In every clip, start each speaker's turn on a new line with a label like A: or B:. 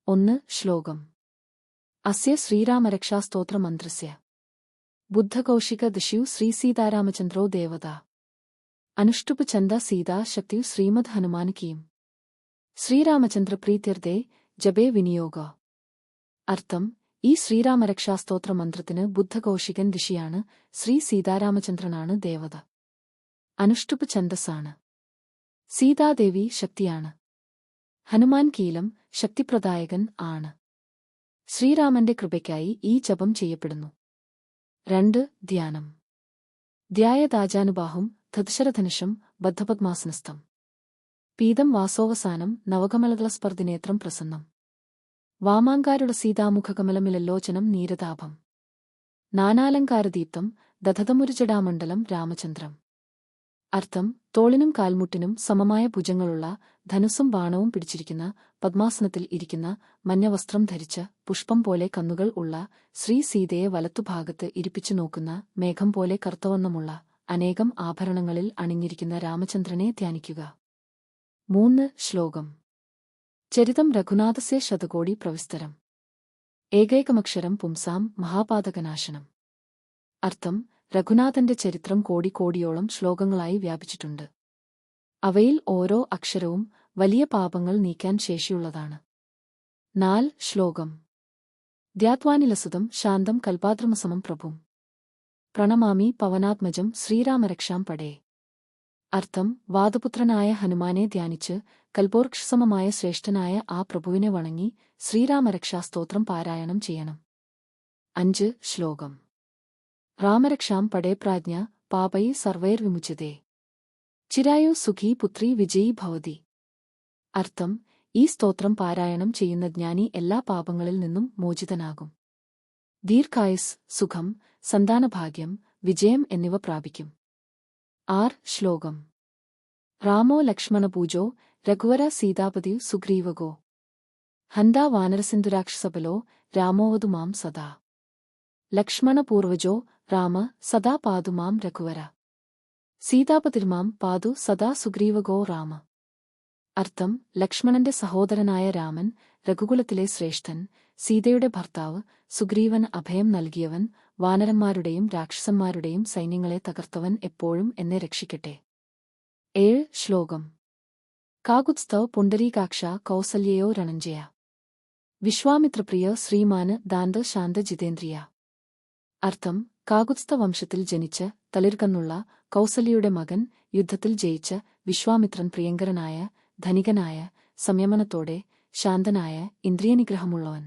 A: 1 ശ്ലോകം. അസ്യ ശ്രീരാമരക്ഷാസ്തോത്രമന്ത്രസ്യ ബുദ്ധകൗശിക ദിശ്യു ശ്രീസീതാരാമചന്ദ്രോ ദേവത അനുഷ്ടുപ് ചന്ദ സീതാ ശക്തിയു ശ്രീമദ് ഹനുമാൻ കീം ശ്രീരാമചന്ദ്ര പ്രീത്യർദേ ജപേ വിനിയോഗ. അർത്ഥം: ഈ ശ്രീരാമരക്ഷാസ്തോത്ര മന്ത്രത്തിന് ബുദ്ധകൗശികൻ ഋഷിയാണ്, ശ്രീ സീതാരാമചന്ദ്രനാണ് ദേവത, അനുഷ്ടുപ് ഛന്ദസ്സാണ്, സീതാദേവി ശക്തിയാണ്, ഹനുമാൻ കീലം ശക്തിപ്രദായകൻ ആണ്. ശ്രീരാമന്റെ കൃപയ്ക്കായി ഈ ജപം ചെയ്യപ്പെടുന്നു. 2 ധ്യാനം. ധ്യായദാജാനുബാഹും തത്ശരധനുഷം ബദ്ധപദ്മാസനസ്ഥം പീതം വാസോവസാനം നവകമലദളസ്പർദ്ധിനേത്രം പ്രസന്നം വാമാങ്കാരുള സീതാമുഖകമലമിലല്ലോചനം നീരതാഭം നാനാലങ്കാരദീപ്തം ദധതമുരുജടാമണ്ഡലം രാമചന്ദ്രം. അർത്ഥം: തോളിനും കാൽമുട്ടിനും സമമായ ഭുജങ്ങളുള്ള, ധനുസ്സും ബാണവും പിടിച്ചിരിക്കുന്ന, പദ്മാസനത്തിൽ ഇരിക്കുന്ന, മഞ്ഞവസ്ത്രം ധരിച്ച, പുഷ്പം പോലെ കണ്ണുകൾ ഉള്ള, ശ്രീ സീതയെ വലത്തുഭാഗത്ത് ഇരിപ്പിച്ചു നോക്കുന്ന, മേഘം പോലെ കറുത്തവണ്ണമുള്ള, അനേകം ആഭരണങ്ങളിൽ അണിഞ്ഞിരിക്കുന്ന രാമചന്ദ്രനെ ധ്യാനിക്കുക. 3 ശ്ലോകം. ചരിതം രഘുനാഥസ്യ ശതകോടി പ്രവിസ്തരം ഏകൈകമക്ഷരം പുംസാം മഹാപാതകനാശനം. അർത്ഥം: രഘുനാഥന്റെ ചരിത്രം കോടിയോളം ശ്ലോകങ്ങളായി വ്യാപിച്ചിട്ടുണ്ട്. അവയിൽ ഓരോ അക്ഷരവും വലിയ പാപങ്ങൾ നീക്കാൻ ശേഷിയുള്ളതാണ്. 4 ശ്ലോകം. ധ്യാത്വാനിലസുതം ശാന്തം കൽപാദ്രമസമം പ്രഭും പ്രണമാമി പവനാത്മജം ശ്രീരാമരക്ഷാം പടേ. അർത്ഥം: വാദപുത്രനായ ഹനുമാനെ ധ്യാനിച്ച് കൽപോർക്ഷസമമായ ശ്രേഷ്ഠനായ ആ പ്രഭുവിനെ വണങ്ങി ശ്രീരാമരക്ഷാസ്തോത്രം പാരായണം ചെയ്യണം. 5 ശ്ലോകം. രാമരക്ഷാം പടേ പ്രാജ്ഞ പാപൈ സർവൈർ വിമുച്യതേ ചിരായു സുഖീ പുത്രീ വിജയീ ഭവതി. അർത്ഥം: ഈ സ്തോത്രം പാരായണം ചെയ്യുന്ന ജ്ഞാനി എല്ലാ പാപങ്ങളിൽ നിന്നും മോചിതനാകും, ദീർഘായുസ്, സുഖം, സന്താനഭാഗ്യം, വിജയം എന്നിവ പ്രാപിക്കും. 6 ശ്ലോകം. രാമോ ലക്ഷ്മണപൂജോ രഘുവര സീതാപതിയു സുഗ്രീവകോ ഹന്താ വാനരസിന്ധുരാക്ഷസബലോ രാമോവതു മാം സദാ ലക്ഷ്മണപൂർവജോ രാമ സദാ പാതു മാം രഘുവര സീതാപതിർമാം പാതു സദാ സുഗ്രീവകോ രാമ. അർത്ഥം: ലക്ഷ്മണന്റെ സഹോദരനായ രാമൻ, രഘുകുലത്തിലെ ശ്രേഷ്ഠൻ, സീതയുടെ ഭർത്താവ്, സുഗ്രീവന് അഭയം നൽകിയവൻ, വാനരന്മാരുടെയും രാക്ഷസന്മാരുടെയും സൈന്യങ്ങളെ തകർത്തവൻ എപ്പോഴും എന്നെ രക്ഷിക്കട്ടെ. 7 ശ്ലോകം. കാകുത്സ്ഥൗ പുണ്ടരീകാക്ഷ കൗസല്യയോ രണഞ്ജയ വിശ്വാമിത്രപ്രിയ ശ്രീമാന് ദാന്ത ശാന്ത ജിതേന്ദ്രിയ. അർത്ഥം: കാകുത്സ്ഥ വംശത്തിൽ ജനിച്ച് തളിർകണ്ണുള്ള കൗസല്യയുടെ മകൻ, യുദ്ധത്തിൽ ജയിച്ച വിശ്വാമിത്രൻ പ്രിയങ്കരനായ, ധനികനായ, സംയമനത്തോടെ, ശാന്തനായ, ഇന്ദ്രിയനിഗ്രഹമുള്ളവൻ.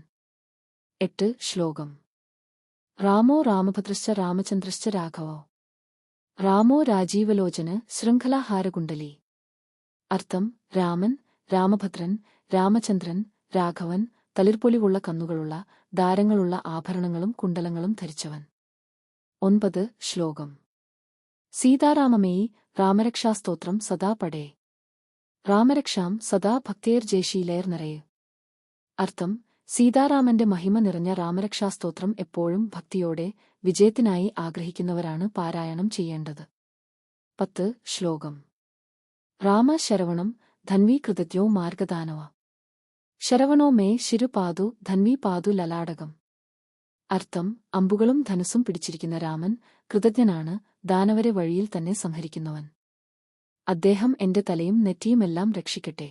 A: 8 ശ്ലോകം. രാമോ രാമഭദ്രശ്ച രാമചന്ദ്രശ്ച രാഘവോ രാമോ രാജീവലോചന് ശൃംഖലാഹാരകുണ്ടലി. അർത്ഥം: രാമൻ, രാമഭദ്രൻ, രാമചന്ദ്രൻ, രാഘവൻ, തളിർപ്പൊലിവുള്ള കണ്ണുകളുള്ള, ദാരങ്ങളുള്ള ആഭരണങ്ങളും കുണ്ടലങ്ങളും ധരിച്ചവൻ. 9 ശ്ലോകം. സീതാരാമമേയി രാമരക്ഷാസ്തോത്രം സദാ പടേ രാമരക്ഷാം സദാ ഭക്തേർജേശീലേർ നിറയെ. അർത്ഥം: സീതാരാമന്റെ മഹിമ നിറഞ്ഞ രാമരക്ഷാസ്തോത്രം എപ്പോഴും ഭക്തിയോടെ, വിജയത്തിനായി ആഗ്രഹിക്കുന്നവരാണ് പാരായണം ചെയ്യേണ്ടത്. 10 ശ്ലോകം. രാമ ശരവണം ധന്വീ കൃതജ്ഞോ മാർഗദാനവ ശരവണോ മേ ശിരു പാതു ധന്വീ പാതു ലലാടകം. അർത്ഥം: അമ്പുകളും ധനുസും പിടിച്ചിരിക്കുന്ന രാമൻ കൃതജ്ഞനാണ്, ദാനവരെ വഴിയിൽ തന്നെ സംഹരിക്കുന്നവൻ. അദ്ദേഹം എന്റെ തലയും നെറ്റിയുമെല്ലാം രക്ഷിക്കട്ടെ.